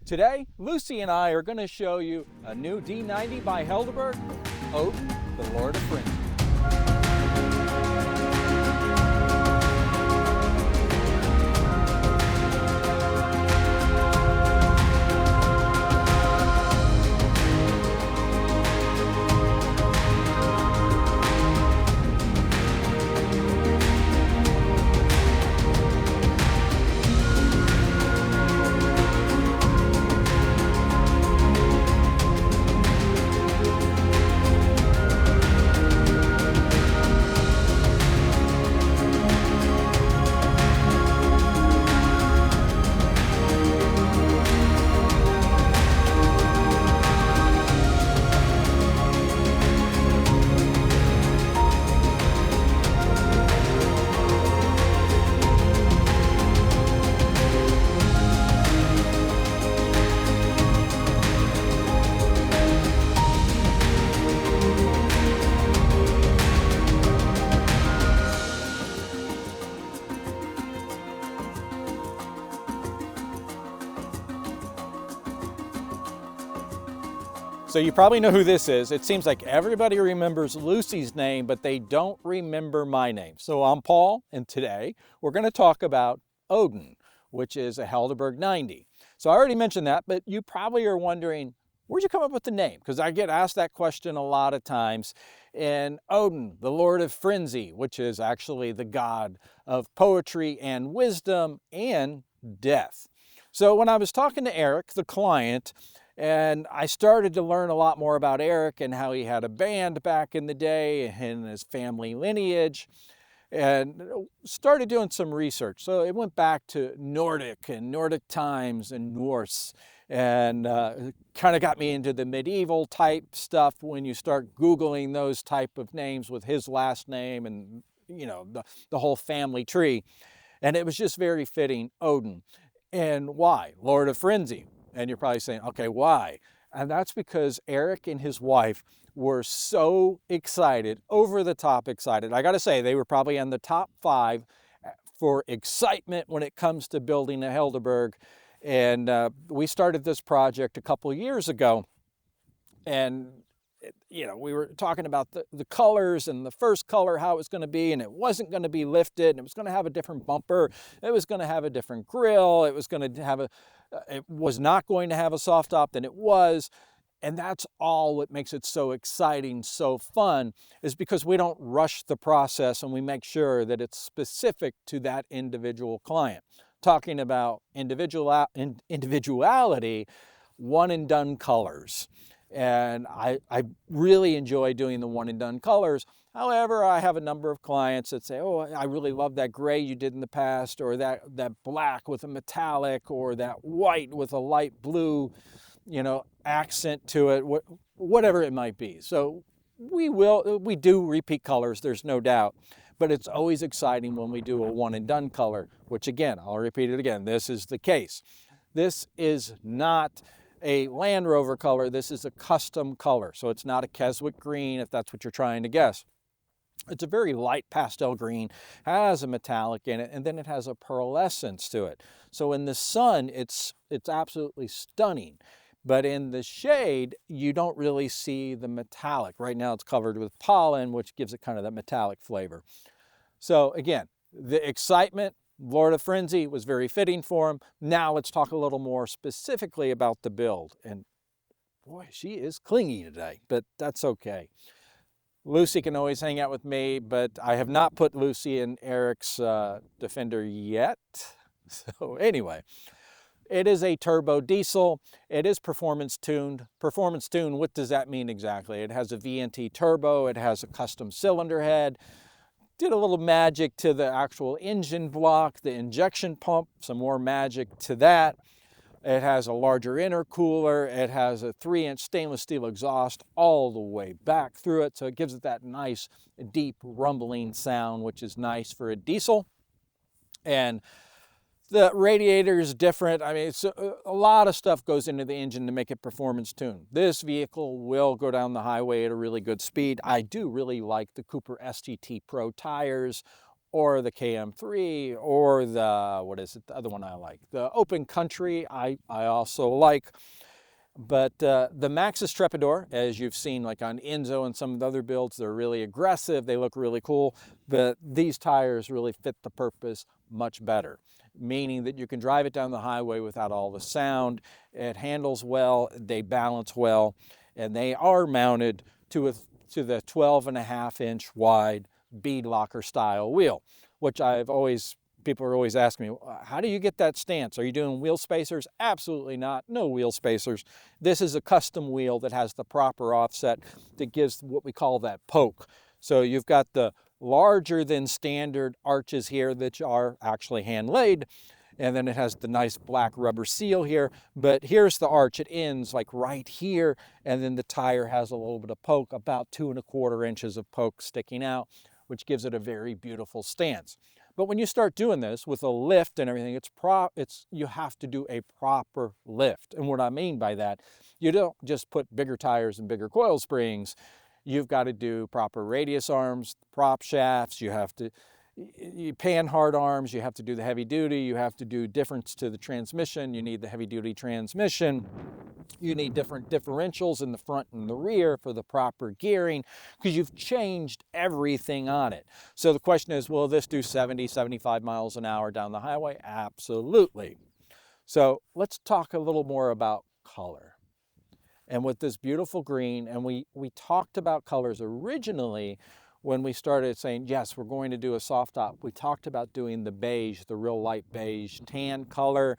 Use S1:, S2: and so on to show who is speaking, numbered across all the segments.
S1: Today, Lucy and I are going to show you a new D90 by Helderburg, Odin, the Lord of Fringe. So you probably know who this is. It seems like everybody remembers Lucy's name, but they don't remember my name. So I'm Paul, and today we're going to talk about Odin, which is a Helderburg 90. So I already mentioned that, but you probably are wondering, where'd you come up with the name? Because I get asked that question a lot of times. And Odin, the Lord of Frenzy, which is actually the god of poetry and wisdom and death. So when I was talking to Eric, the client, and I started to learn a lot more about Eric and how he had a band back in the day and his family lineage, and started doing some research. So it went back to Nordic and Nordic times and Norse, and kind of got me into the medieval type stuff when you start Googling those type of names with his last name and, you know, the whole family tree. And it was just very fitting, Odin. And why? Lord of Frenzy. And you're probably saying, okay, why? And that's because Eric and his wife were so excited, over the top excited. I got to say, they were probably in the top 5 for excitement when it comes to building a Helderburg. And we started this project a couple years ago. And, you know, we were talking about the colors and the first color, how it was going to be, and it wasn't going to be lifted, and it was going to have a different bumper. It was going to have a different grille. It was going to have it was not going to have a soft top than it was. And that's all what makes it so exciting, so fun, is because we don't rush the process and we make sure that it's specific to that individual client. Talking about individuality, one and done colors. And I really enjoy doing the one and done colors. However, I have a number of clients that say, oh, I really love that gray you did in the past, or that black with a metallic, or that white with a light blue, you know, accent to it, whatever it might be. So we do repeat colors, there's no doubt. But it's always exciting when we do a one and done color, which again, I'll repeat it again, this is the case. This is not a Land Rover color, this is a custom color. So it's not a Keswick green, if that's what you're trying to guess. It's a very light pastel green, has a metallic in it, and then it has a pearlescence to it. So in the sun, it's absolutely stunning. But in the shade, you don't really see the metallic. Right now it's covered with pollen, which gives it kind of that metallic flavor. So again, the excitement, Lord of Frenzy, was very fitting for him. Now let's talk a little more specifically about the build. And boy, she is clingy today, but that's okay. Lucy can always hang out with me, but I have not put Lucy in Eric's Defender yet. So anyway, it is a turbo diesel. It is performance tuned. Performance tuned, what does that mean exactly? It has a VNT turbo. It has a custom cylinder head. Did a little magic to the actual engine block, the injection pump, some more magic to that. It has a larger intercooler. It has a 3-inch stainless steel exhaust all the way back through it. So it gives it that nice, deep, rumbling sound, which is nice for a diesel. And the radiator is different. I mean, it's a lot of stuff goes into the engine to make it performance tuned. This vehicle will go down the highway at a really good speed. I do really like the Cooper STT Pro tires or the KM3, or the, what is it, the other one I like? The Open Country I also like. But the Maxxis Trepador, as you've seen like on Enzo and some of the other builds, they're really aggressive, they look really cool, but these tires really fit the purpose much better, meaning that you can drive it down the highway without all the sound. It handles well, they balance well, and they are mounted to the 12.5-inch wide bead locker style wheel, which people are always asking me, how do you get that stance? Are you doing wheel spacers? Absolutely not, no wheel spacers. This is a custom wheel that has the proper offset that gives what we call that poke. So you've got the larger than standard arches here that are actually hand laid, and then it has the nice black rubber seal here, but here's the arch. It ends like right here, and then the tire has a little bit of poke, about 2¼ inches of poke sticking out, which gives it a very beautiful stance. But when you start doing this with a lift and everything, you have to do a proper lift. And what I mean by that, you don't just put bigger tires and bigger coil springs. You've got to do proper radius arms, prop shafts. You have to pan hard arms. You have to do the heavy duty. You have to do difference to the transmission. You need the heavy duty transmission. You need different differentials in the front and the rear for the proper gearing, because you've changed everything on it. So the question is, will this do 70, 75 miles an hour down the highway? Absolutely. So let's talk a little more about color. And with this beautiful green, and we talked about colors originally when we started saying, yes, we're going to do a soft top. We talked about doing the beige, the real light beige tan color.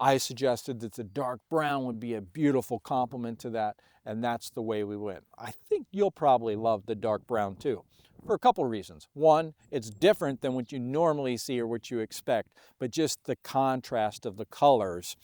S1: I suggested that the dark brown would be a beautiful complement to that, and that's the way we went. I think you'll probably love the dark brown too, for a couple of reasons. One, it's different than what you normally see or what you expect, but just the contrast of the colors.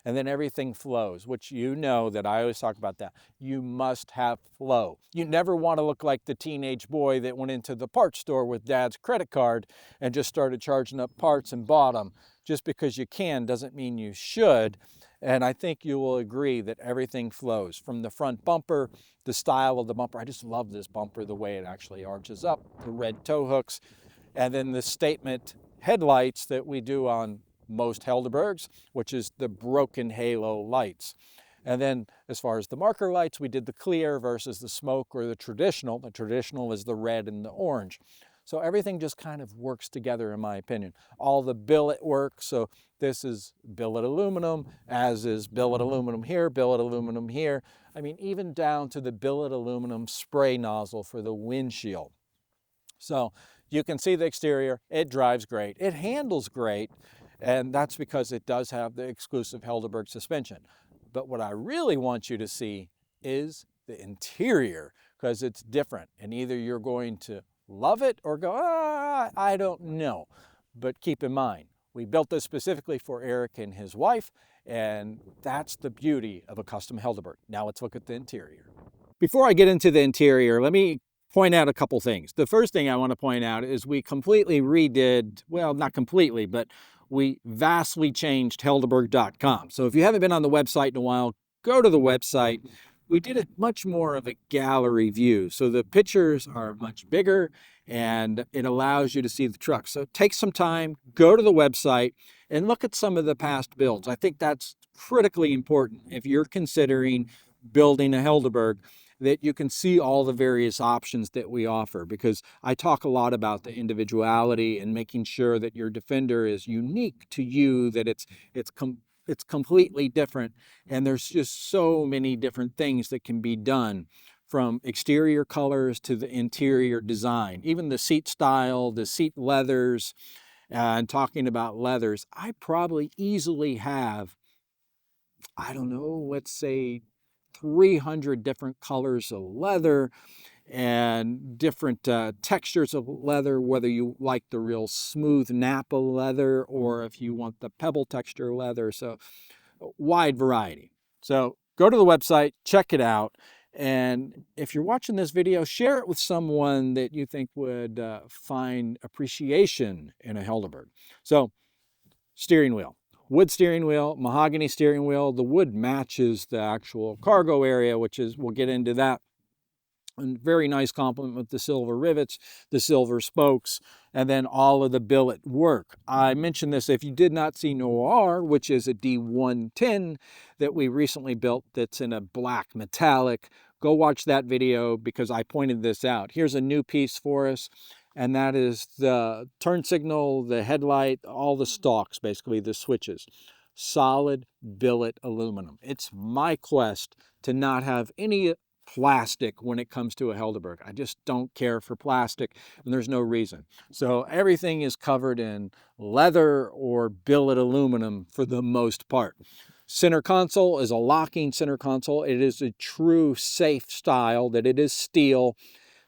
S1: And then everything flows, which you know that I always talk about that. You must have flow. You never want to look like the teenage boy that went into the parts store with dad's credit card and just started charging up parts and bought them. Just because you can doesn't mean you should. And I think you will agree that everything flows. From the front bumper, the style of the bumper. I just love this bumper, the way it actually arches up, the red tow hooks, and then the statement headlights that we do on most Helderbergs, which is the broken halo lights. And then as far as the marker lights, we did the clear versus the smoke or the traditional. The traditional is the red and the orange. So everything just kind of works together, in my opinion. All the billet work, so this is billet aluminum, as is billet aluminum here, billet aluminum here. I mean, even down to the billet aluminum spray nozzle for the windshield. So you can see the exterior, it drives great, it handles great, and that's because it does have the exclusive Helderburg suspension. But what I really want you to see is the interior, because it's different, and either you're going to love it or go, I don't know. But keep in mind, we built this specifically for Eric and his wife, and that's the beauty of a custom Helderburg. Now let's look at the interior. Before I get into the interior, let me point out a couple things. The first thing I want to point out is we completely redid, well, not completely, but we vastly changed Helderburg.com. So if you haven't been on the website in a while, go to the website. We did it much more of a gallery view. So the pictures are much bigger and it allows you to see the truck. So take some time, go to the website and look at some of the past builds. I think that's critically important if you're considering building a Helderburg, that you can see all the various options that we offer, because I talk a lot about the individuality and making sure that your Defender is unique to you, that it's completely different. And there's just so many different things that can be done, from exterior colors to the interior design, even the seat style, the seat leathers. And talking about leathers, I probably easily have, I don't know, let's say 300 different colors of leather and different textures of leather, whether you like the real smooth Napa leather or if you want the pebble texture leather. So wide variety. So go to the website, check it out. And if you're watching this video, share it with someone that you think would find appreciation in a Helderburg. So steering wheel. Wood steering wheel, mahogany steering wheel. The wood matches the actual cargo area, which is, we'll get into that. A very nice complement with the silver rivets, the silver spokes, and then all of the billet work. I mentioned this, if you did not see Noir, which is a D110 that we recently built that's in a black metallic, go watch that video because I pointed this out. Here's a new piece for us, and that is the turn signal, the headlight, all the stalks, basically the switches. Solid billet aluminum. It's my quest to not have any plastic when it comes to a Helderburg. I just don't care for plastic, and there's no reason. So everything is covered in leather or billet aluminum for the most part. Center console is a locking center console. It is a true safe style that it is steel.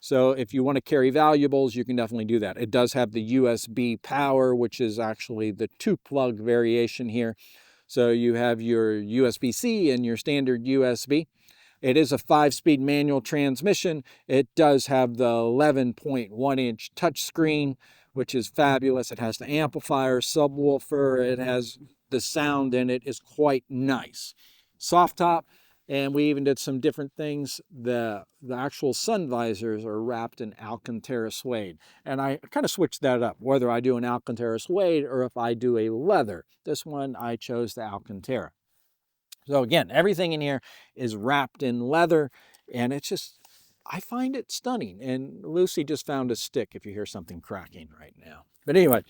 S1: So if you want to carry valuables, you can definitely do that. It does have the USB power, which is actually the 2-plug variation here. So you have your USB-C and your standard USB. It is a 5-speed manual transmission. It does have the 11.1-inch touchscreen, which is fabulous. It has the amplifier, subwoofer. It has the sound in it is quite nice. Soft top, and we even did some different things. The actual sun visors are wrapped in Alcantara suede. And I kind of switched that up, whether I do an Alcantara suede or if I do a leather. This one, I chose the Alcantara. So again, everything in here is wrapped in leather, and it's just, I find it stunning. And Lucy just found a stick if you hear something cracking right now. But anyway,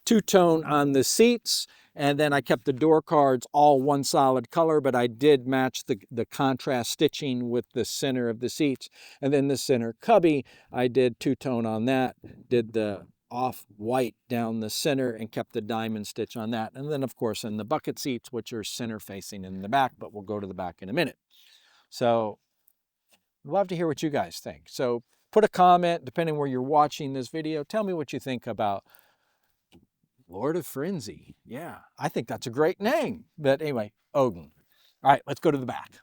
S1: two-tone on the seats, and then I kept the door cards all one solid color, but I did match the contrast stitching with the center of the seats. And then the center cubby, I did two-tone on that, did the off-white down the center and kept the diamond stitch on that. And then, of course, in the bucket seats, which are center-facing in the back, but we'll go to the back in a minute. So I'd love to hear what you guys think. So put a comment, depending where you're watching this video. Tell me what you think about Lord of Frenzy. Yeah, I think that's a great name. But anyway, Odin. All right, let's go to the back.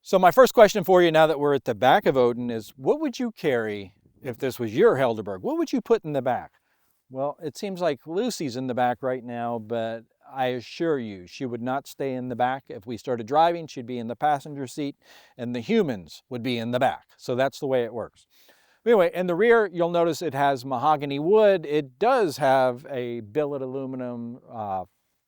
S1: So my first question for you now that we're at the back of Odin is, what would you carry if this was your Helderburg? What would you put in the back? Well, it seems like Lucy's in the back right now, but I assure you she would not stay in the back. If we started driving, she'd be in the passenger seat, and the humans would be in the back. So that's the way it works. Anyway, in the rear, you'll notice it has mahogany wood. It does have a billet aluminum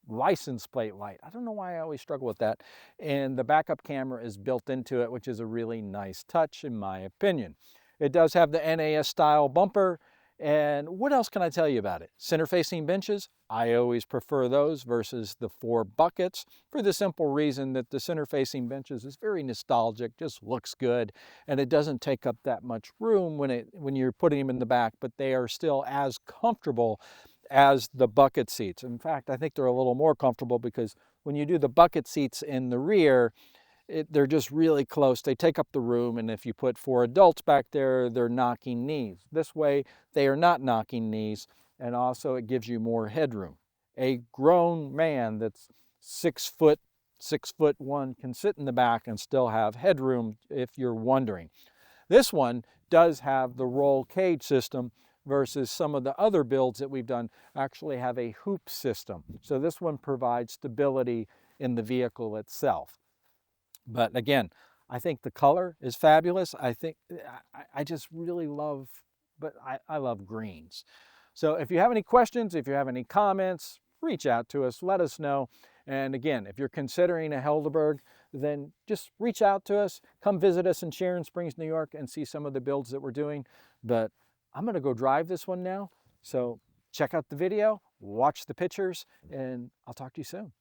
S1: license plate light. I don't know why I always struggle with that. And the backup camera is built into it, which is a really nice touch in my opinion. It does have the NAS style bumper. And what else can I tell you about it? Center-facing benches, I always prefer those versus the 4 buckets for the simple reason that the center-facing benches is very nostalgic, just looks good, and it doesn't take up that much room when you're putting them in the back, but they are still as comfortable as the bucket seats. In fact, I think they're a little more comfortable because when you do the bucket seats in the rear, they're just really close. They take up the room, and if you put 4 adults back there, they're knocking knees. This way, they are not knocking knees, and also it gives you more headroom. A grown man that's 6 foot, 6'1" can sit in the back and still have headroom if you're wondering. This one does have the roll cage system versus some of the other builds that we've done actually have a hoop system. So this one provides stability in the vehicle itself. But again, I think the color is fabulous. I just really love, I love greens. So if you have any questions, if you have any comments, reach out to us, let us know. And again, if you're considering a Helderburg, then just reach out to us, come visit us in Sharon Springs, New York, and see some of the builds that we're doing. But I'm gonna go drive this one now. So check out the video, watch the pictures, and I'll talk to you soon.